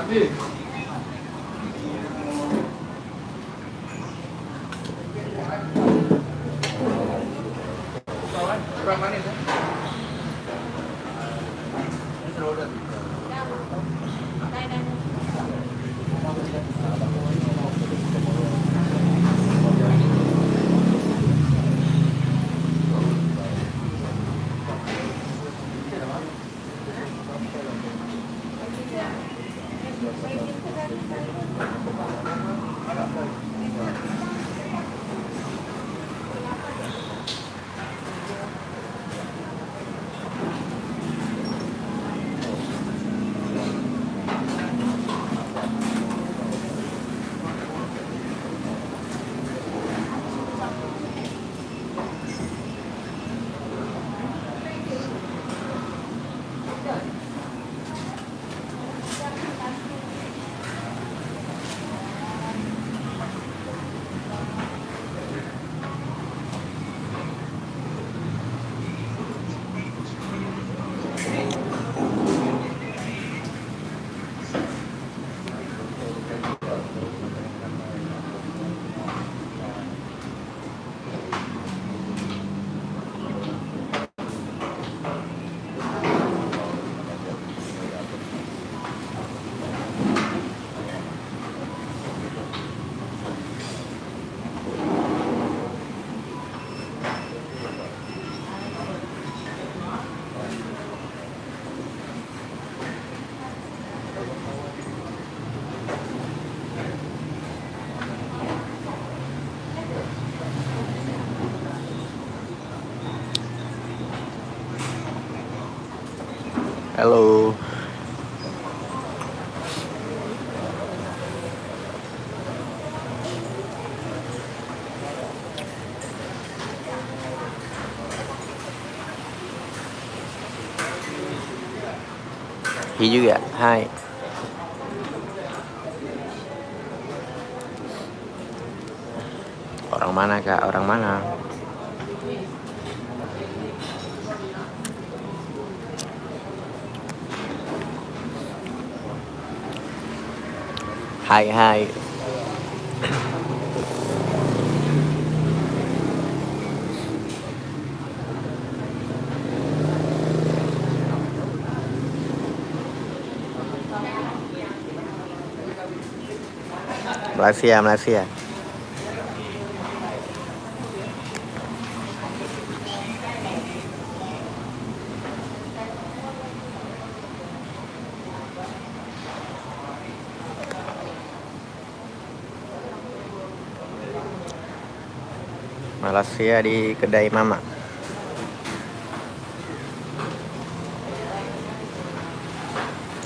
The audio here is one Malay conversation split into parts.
Halo. Hi juga, hai. Orang mana kak? Orang mana? Hai hai. Malaysia, Malaysia. Malaysia di kedai mama.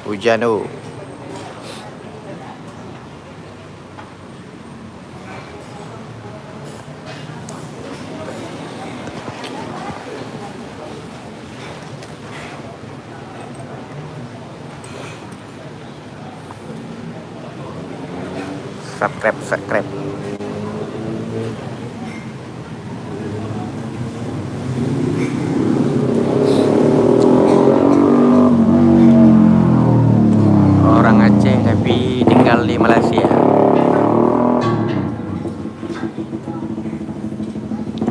Hujan tuh. Subscribe. Orang Aceh tapi tinggal di Malaysia.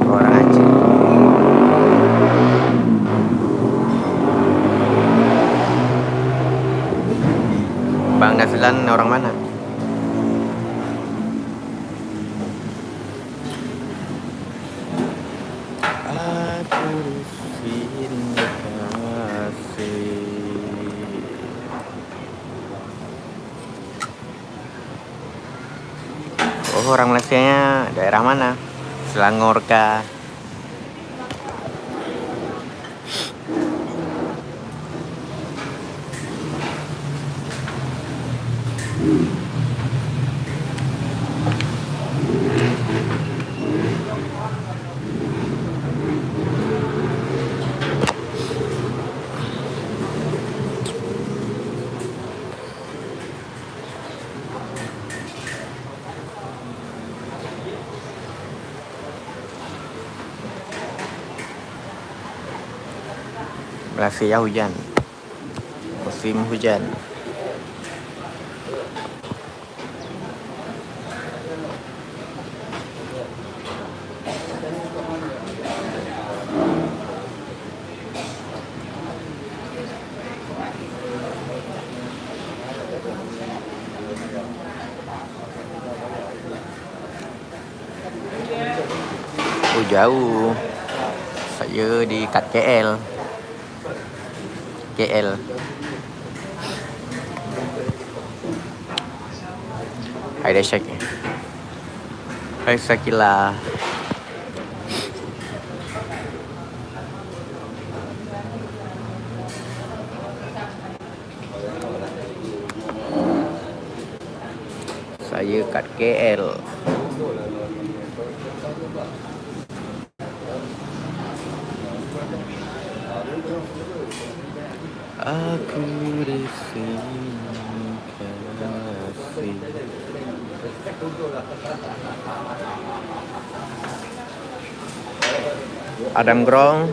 Orang Aceh. Bang Naslan orang mana? Oh, orang Malaysianya daerah mana? Selangor kah? Malaysia hujan. Musim hujan. Jauh. Saya di kat KL. KL. Hai Syak. Hai Sakila. Saya kat KL. Aku di sini kasih. Adam Grong.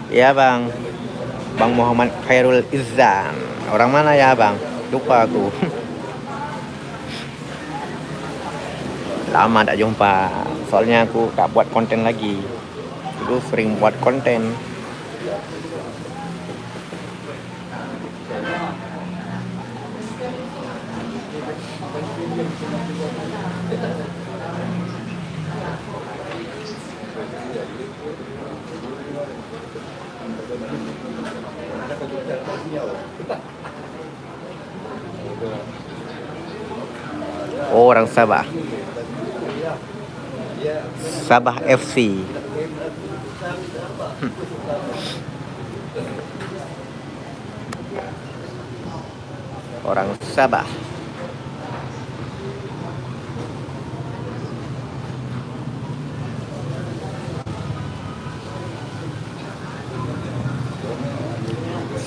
Ya bang, Bang Muhammad Khairul Izzan. Orang mana ya bang? Lupa aku. Lama tak jumpa. Soalnya aku tak buat konten lagi. Dulu sering buat konten. Oh, orang Sabah. Sabah FC. Orang Sabah.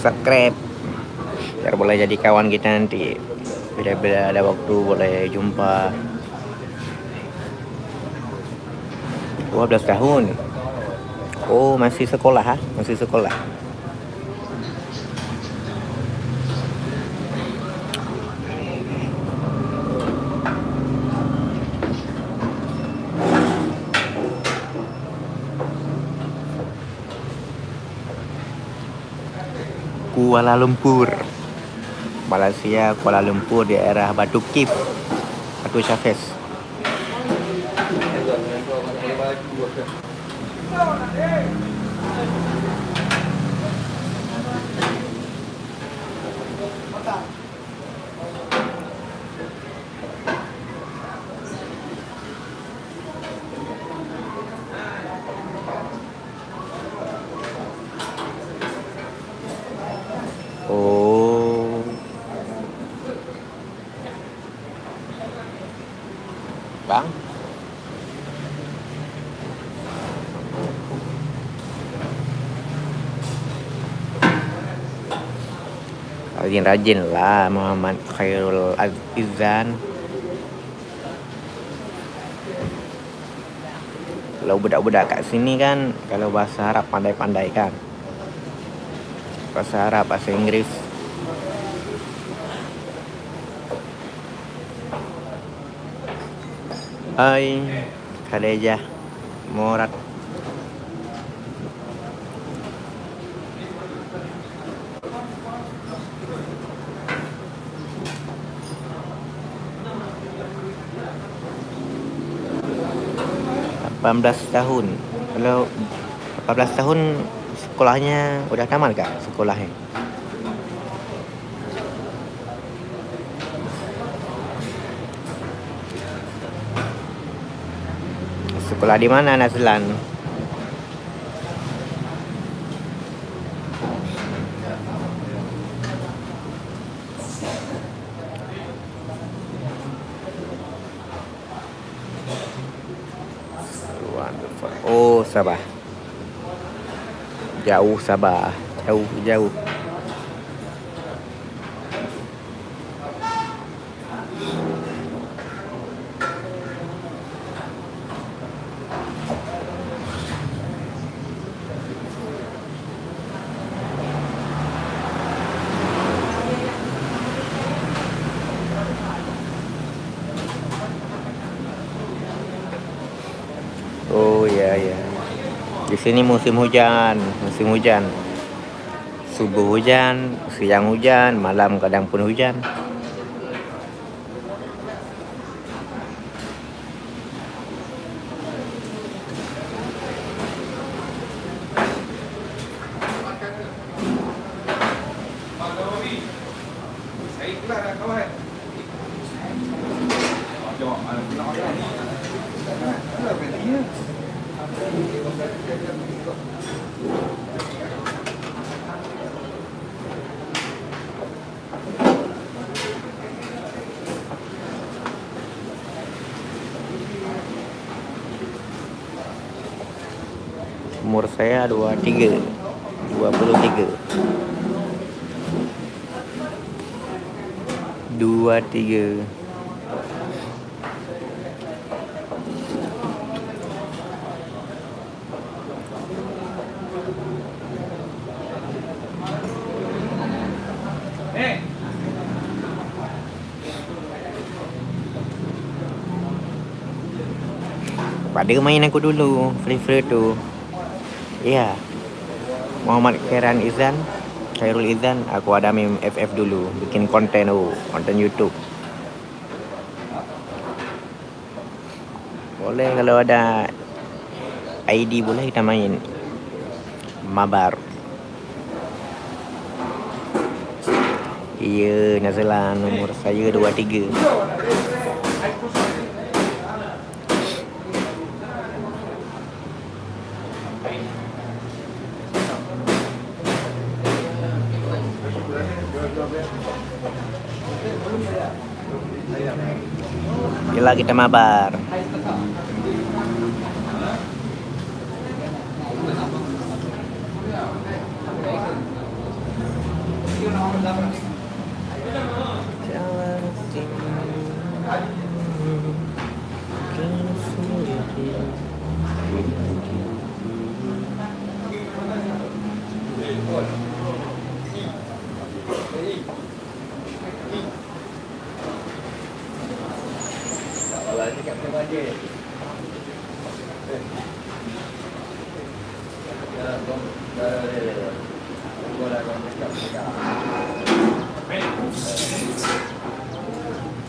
Subscribe biar boleh jadi kawan kita nanti. Bila-bila ada waktu boleh jumpa. 12 tahun. Oh, masih sekolah ha? Masih sekolah. Kuala Lumpur. Malaysia, Kuala Lumpur, daerah Batu Kif, Batu Syafes. Oh, bang. Rajin-rajin lah Muhammad Khairul Izzan. Kalau budak-budak kat sini kan, kalau bahasa Arab pandai-pandai kan. Bahasa Arab, bahasa Inggris. Hai Khadijah Murad. Belas tahun. Kalau 18 tahun sekolahnya udah tamat kah sekolahnya? Sekolah di mana Nazlan? Oh, Sabah. Jauh Sabah. Jauh. Oh ya. Di sini musim hujan, subuh hujan, siang hujan, malam kadang pun hujan. Umur saya 23. Pada main aku dulu, free tu. Ya, Muhammad Khairul Izan, aku ada main FF dulu, bikin konten YouTube. Boleh kalau ada ID boleh kita main. Mabar. Iya, Nazalan, umur saya 23. Bila kita mabar.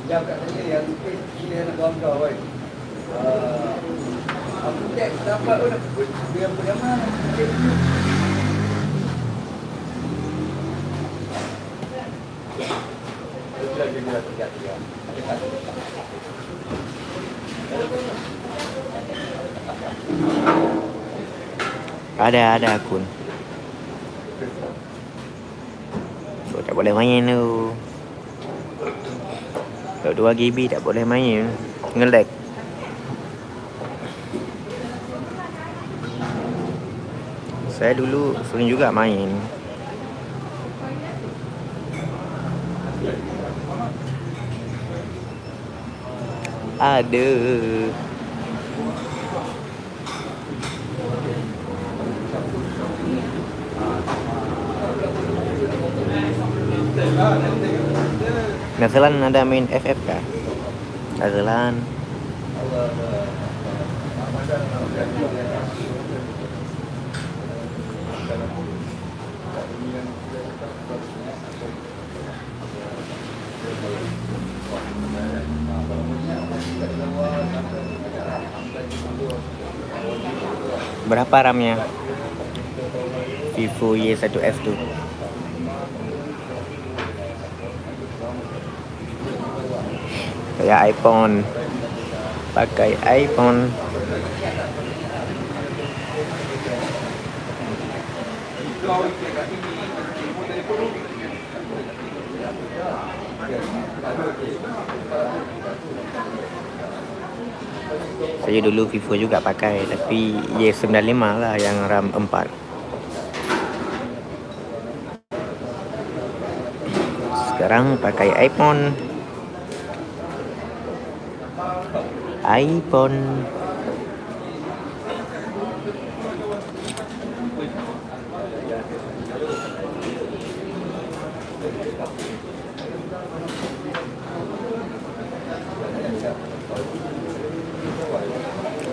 Jam kat sini yang sini nak kawan-kawan oi. Aku tak dapat pun dia punya mana. Ada akun. So, tak boleh main tu. Kalau 2 GB tak boleh main, nge-lag. Saya dulu sering juga main. Ada. Nazalan ada main FF kah? Nazalan. Berapa RAM-nya? Vivo Y1F tu. Kayak iPhone. Pakai iPhone. Saya dulu Vivo juga pakai, tapi Y95 lah yang RAM 4. Sekarang pakai iPhone.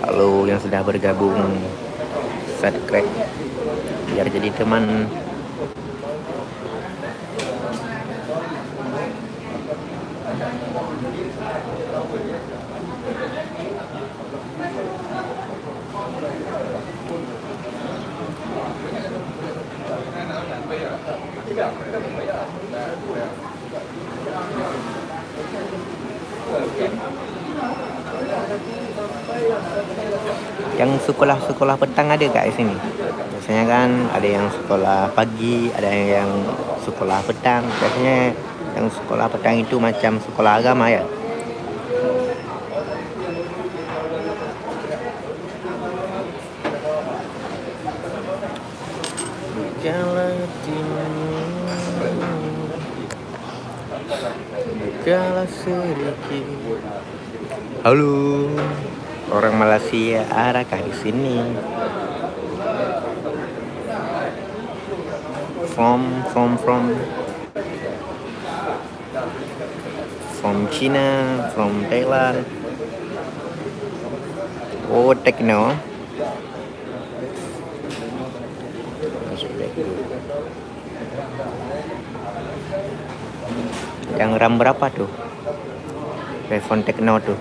Halo yang sudah bergabung, subscribe biar jadi teman. Yang sekolah-sekolah petang ada gak di sini? Biasanya kan ada yang sekolah pagi, ada yang sekolah petang. Biasanya yang sekolah petang itu macam sekolah agama ya. Bukalah sedikit. Halo, orang Malaysia adakah di sini? From China, from Thailand. Oh, techno. Yang RAM berapa tuh? iPhone Techno tuh.